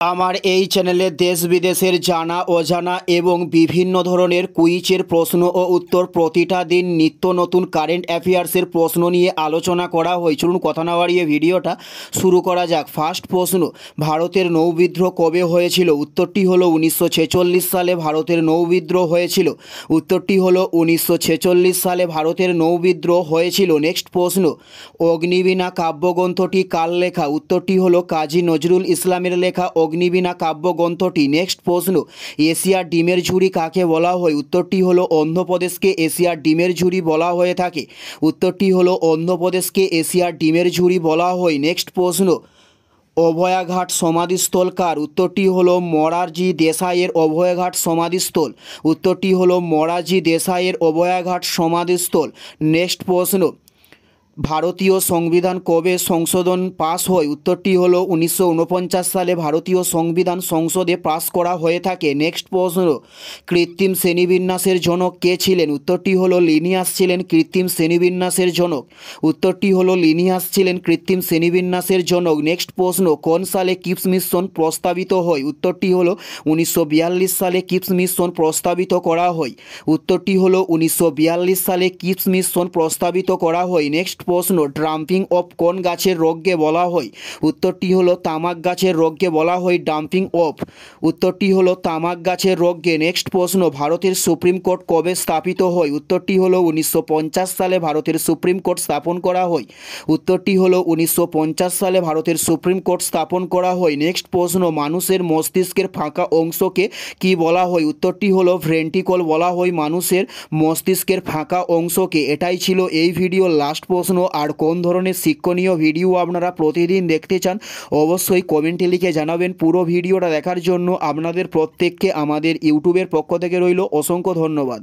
আমার এই চ্যানেলে দেশ বিদেশের জানা অজানা এবং বিভিন্ন ধরনের কুইজের প্রশ্ন ও উত্তর প্রতিটা দিন নিত্য নতুন কারেন্ট অ্যাফেয়ার্সের প্রশ্ন নিয়ে আলোচনা করা হয়। চলুন কথা না বাড়িয়ে ভিডিওটা শুরু করা যাক। ফার্স্ট প্রশ্ন, ভারতের নৌবিদ্রোহ কবে হয়েছিল? উত্তরটি হলো 1946 সালে ভারতের নৌবিদ্রোহ হয়েছিল। উত্তরটি হলো 1946 সালে ভারতের নৌবিদ্রোহ হয়েছিল। নেক্সট প্রশ্ন, অগ্নিবীণা কাব্যগ্রন্থটি কার লেখা? উত্তরটি হলো কাজী নজরুল ইসলামের লেখা অগ্নিবীণা কাব্যগ্রন্থটি। নেক্সট প্রশ্ন, এশিয়ার ডিমের ঝুড়ি কাকে বলা হয়? উত্তরটি হলো অন্ধ্রপ্রদেশকে এশিয়ার ডিমের ঝুড়ি বলা হয়ে থাকে। উত্তরটি হলো অন্ধ্রপ্রদেশকে এশিয়ার ডিমের ঝুড়ি বলা হয়। নেক্সট প্রশ্ন, অভয়াঘাট সমাধিস্থল কার? উত্তরটি হলো মোরারজি দেশাইয়ের অভয়াঘাট সমাধিস্থল। উত্তরটি হলো মোরারজি দেশাইয়ের অভয়াঘাট সমাধিস্থল। নেক্সট প্রশ্ন, ভারতীয় সংবিধান কবে সংশোধন পাস হয়? উত্তরটি হলো 1949 সালে ভারতীয় সংবিধান সংসদে পাস করা হয়ে থাকে। নেক্সট প্রশ্ন, কৃত্রিম শ্রেণীবিন্যাসের জনক কে ছিলেন? উত্তরটি হলো লিনিয়াস ছিলেন কৃত্রিম শ্রেণীবিন্যাসের জনক। উত্তরটি হলো লিনিয়াস ছিলেন কৃত্রিম শ্রেণীবিন্যাসের জনক। নেক্সট প্রশ্ন, কোন সালে কিপস মিশন প্রস্তাবিত হয়? উত্তরটি হলো 1942 সালে কিপস মিশন প্রস্তাবিত করা হয়। উত্তরটি হলো 1942 সালে কিপস মিশন প্রস্তাবিত করা হয়। নেক্সট প্রশ্ন, ড্রাম্পিং অফ কোন গাছের রোগকে বলা হয়? উত্তরটি হলো তামাক গাছের রোগকে বলা হয় ডাম্পিং অফ। উত্তরটি হলো তামাক গাছের রোগকে। নেক্সট প্রশ্ন, ভারতের সুপ্রিম কোর্ট কবে স্থাপিত হয়? উত্তরটি হলো 1950 সালে ভারতের সুপ্রিম কোর্ট স্থাপন করা হয়। উত্তরটি হলো 1950 সালে ভারতের সুপ্রিম কোর্ট স্থাপন করা হয়। নেক্সট প্রশ্ন, মানুষের মস্তিষ্কের ফাঁকা অংশকে কি বলা হয়? উত্তরটি হলো ভেন্ট্রিকল বলা হয় মানুষের মস্তিষ্কের ফাঁকা অংশকে। এটাই ছিল এই ভিডিওর লাস্ট প্রশ্ন। আর কোন ধরনের শিক্ষণীয় ভিডিও আপনারা প্রতিদিন দেখতে চান অবশ্যই কমেন্টে লিখে জানাবেন। পুরো ভিডিওটা দেখার জন্য আপনাদের প্রত্যেককে আমাদের ইউটিউবের পক্ষ থেকে রইল অসংখ্য ধন্যবাদ।